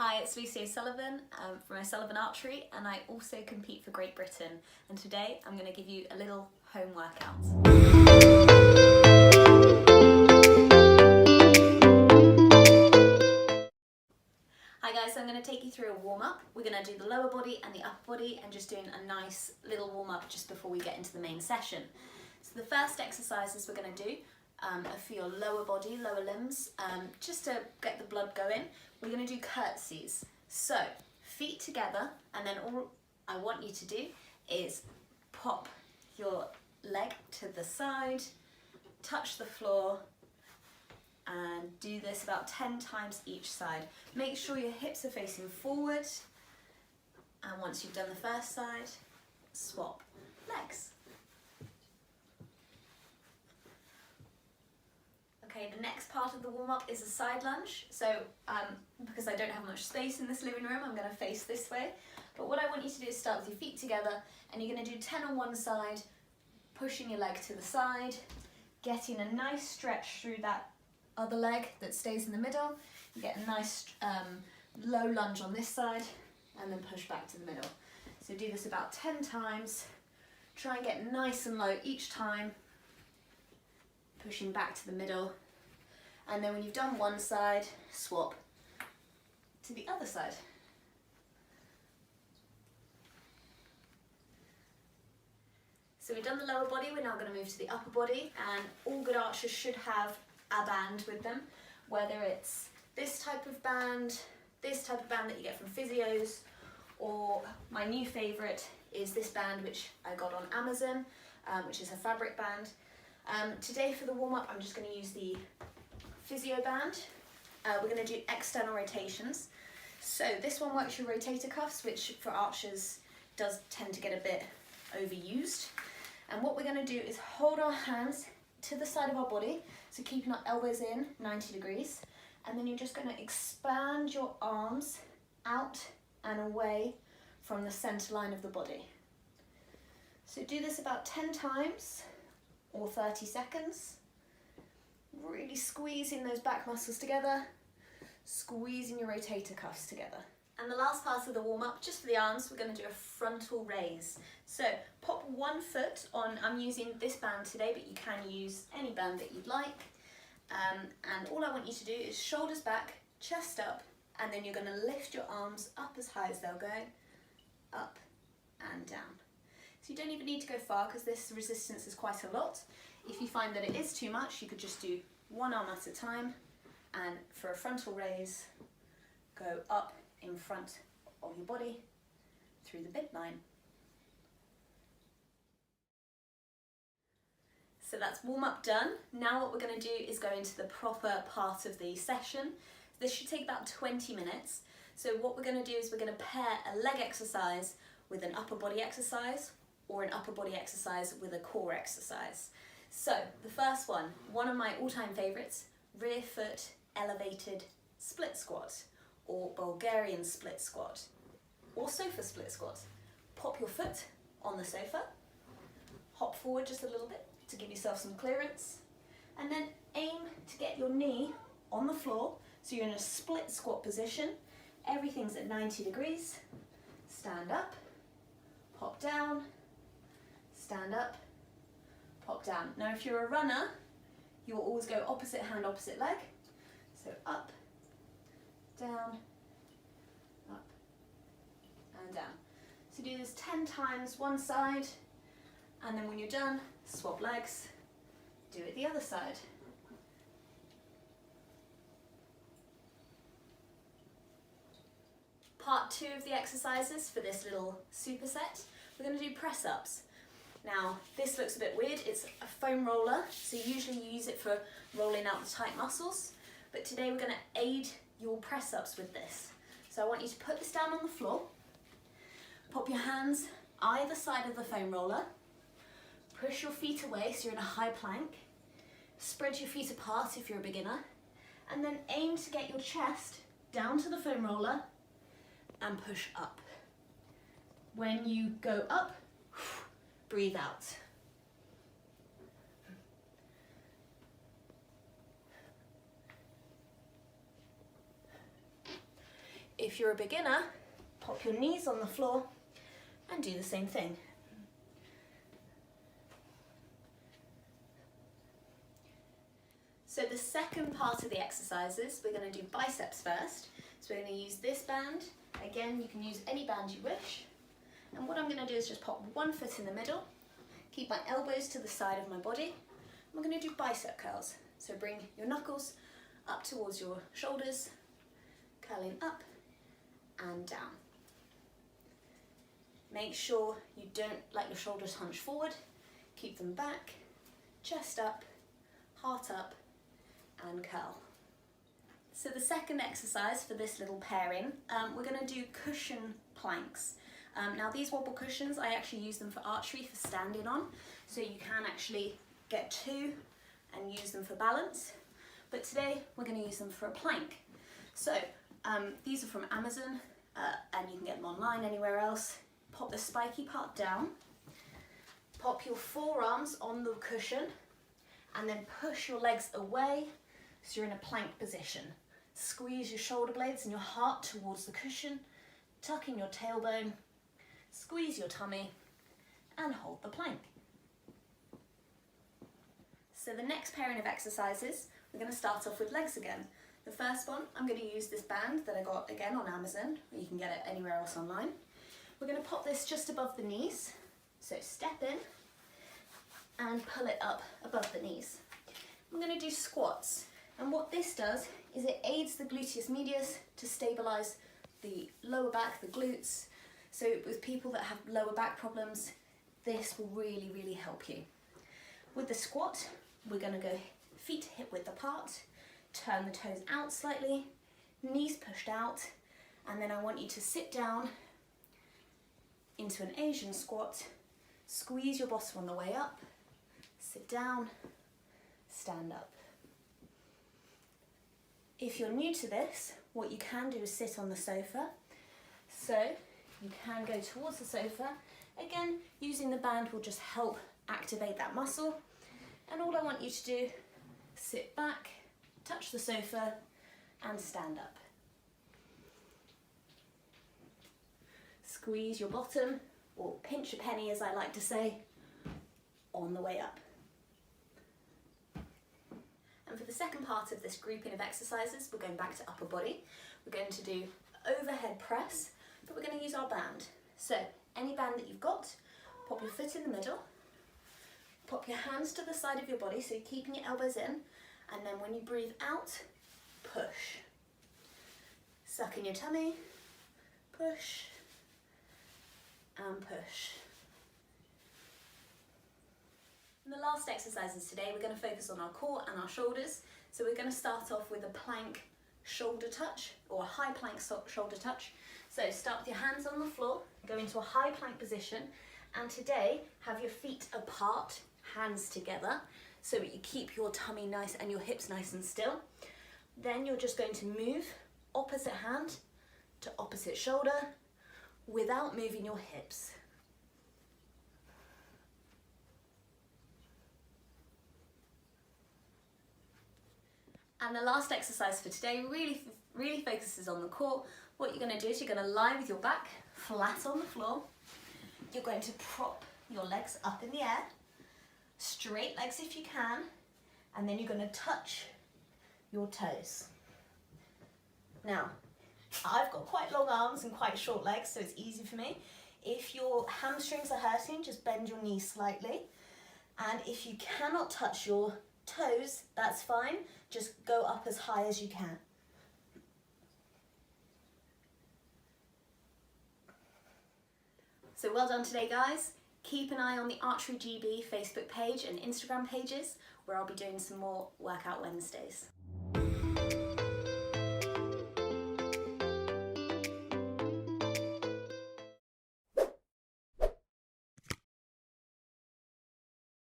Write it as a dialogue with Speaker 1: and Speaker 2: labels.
Speaker 1: Hi, it's Lucy O'Sullivan from O'Sullivan Archery, and I also compete for Great Britain. And today I'm going to give you a little home workout. Hi guys, so I'm going to take you through a warm-up. We're going to do the lower body and the upper body and just doing a nice little warm-up just before we get into the main session. So the first exercises we're going to do are for your lower body, lower limbs, just to get the blood going. We're going to do curtsies. So feet together, and then all I want you to do is pop your leg to the side, touch the floor, and do this about 10 times each side. Make sure your hips are facing forward, and once you've done the first side, swap legs. Okay, the next part of the warm-up is a side lunge. So because I don't have much space in this living room, I'm going to face this way. But what I want you to do is start with your feet together, and you're going to do 10 on one side, pushing your leg to the side, getting a nice stretch through that other leg that stays in the middle. You get a nice low lunge on this side, and then push back to the middle. So do this about 10 times. Try and get nice and low each time, pushing back to the middle. And then when you've done one side, swap to the other side. So we've done the lower body, we're now going to move to the upper body, and all good archers should have a band with them, whether it's this type of band that you get from physios, or my new favourite is this band which I got on Amazon, which is a fabric band. Today for the warm-up I'm just going to use the physio band. We're going to do external rotations. So this one works your rotator cuffs, which for archers does tend to get a bit overused. And what we're going to do is hold our hands to the side of our body, so keeping our elbows in 90 degrees, and then you're just going to expand your arms out and away from the center line of the body. So do this about 10 times or 30 seconds. Really squeezing those back muscles together, squeezing your rotator cuffs together. And the last part of the warm-up, just for the arms, we're going to do a frontal raise. So pop one foot on, I'm using this band today, but you can use any band that you'd like. And all I want you to do is shoulders back, chest up, and then you're going to lift your arms up as high as they'll go, up and down. So you don't even need to go far because this resistance is quite a lot. If you find that it is too much, you could just do one arm at a time, and for a frontal raise, go up in front of your body through the midline. So that's warm-up done. Now what we're going to do is go into the proper part of the session. This should take about 20 minutes. So what we're going to do is we're going to pair a leg exercise with an upper body exercise, or an upper body exercise with a core exercise. So the first one of my all-time favourites, rear foot elevated split squat, or Bulgarian split squat, or sofa split squat. Pop your foot on the sofa, hop forward just a little bit to give yourself some clearance, and then aim to get your knee on the floor, so you're in a split squat position. Everything's at 90 degrees. Stand up, hop down, stand up, pop down. Now if you're a runner, you'll always go opposite hand, opposite leg. So up, down, up, and down. So do this 10 times one side, and then when you're done, swap legs, do it the other side. Part 2 of the exercises for this little superset, we're going to do press-ups. Now, this looks a bit weird. It's a foam roller, so usually you use it for rolling out the tight muscles, but today we're going to aid your press-ups with this. So I want you to put this down on the floor, pop your hands either side of the foam roller, push your feet away so you're in a high plank, spread your feet apart if you're a beginner, and then aim to get your chest down to the foam roller and push up. When you go up, breathe out. if you're a beginner, pop your knees on the floor and do the same thing. So the second part of the exercises, we're going to do biceps first. So we're going to use this band. Again, you can use any band you wish. And what I'm going to do is just pop one foot in the middle, keep my elbows to the side of my body. We're going to do bicep curls. So bring your knuckles up towards your shoulders, curling up and down. Make sure you don't let your shoulders hunch forward. Keep them back, chest up, heart up, and curl. So the second exercise for this little pairing, we're going to do cushion planks. Now these wobble cushions, I actually use them for archery for standing on, so you can actually get two and use them for balance, but today we're going to use them for a plank. So these are from Amazon, and you can get them online anywhere else. Pop the spiky part down, pop your forearms on the cushion, and then push your legs away so you're in a plank position. Squeeze your shoulder blades and your heart towards the cushion, tuck in your tailbone, squeeze your tummy, and hold the plank. So the next pairing of exercises, we're going to start off with legs again. The first one, I'm going to use this band that I got again on Amazon, or you can get it anywhere else online. We're going to pop this just above the knees, so step in and pull it up above the knees. I'm going to do squats, and what this does is it aids the gluteus medius to stabilise the lower back, the glutes. So with people that have lower back problems, this will really, really help you. With the squat, we're going to go feet hip width apart, turn the toes out slightly, knees pushed out, and then I want you to sit down into an Asian squat, squeeze your bottom on the way up, sit down, stand up. If you're new to this, what you can do is sit on the sofa. So you can go towards the sofa. Again, using the band will just help activate that muscle. And all I want you to do, sit back, touch the sofa, and stand up. Squeeze your bottom, or pinch a penny as I like to say, on the way up. And for the second part of this grouping of exercises, we're going back to upper body. We're going to do overhead press, but we're going to use our band. So any band that you've got, pop your foot in the middle, pop your hands to the side of your body, so you're keeping your elbows in, and then when you breathe out, push. Suck in your tummy, push, and push. In the last exercises today, we're going to focus on our core and our shoulders. So we're going to start off with a plank shoulder touch, or a high plank shoulder touch. So start with your hands on the floor, go into a high plank position, and today have your feet apart, hands together, so that you keep your tummy nice and your hips nice and still. Then you're just going to move opposite hand to opposite shoulder without moving your hips. And the last exercise for today really focuses on the core. What you're going to do is you're going to lie with your back flat on the floor. You're going to prop your legs up in the air, straight legs if you can, and then you're going to touch your toes. Now, I've got quite long arms and quite short legs, so it's easy for me. If your hamstrings are hurting, just bend your knees slightly. And if you cannot touch your toes, that's fine. Just go up as high as you can. So well done today, guys. Keep an eye on the Archery GB Facebook page and Instagram pages, where I'll be doing some more Workout Wednesdays.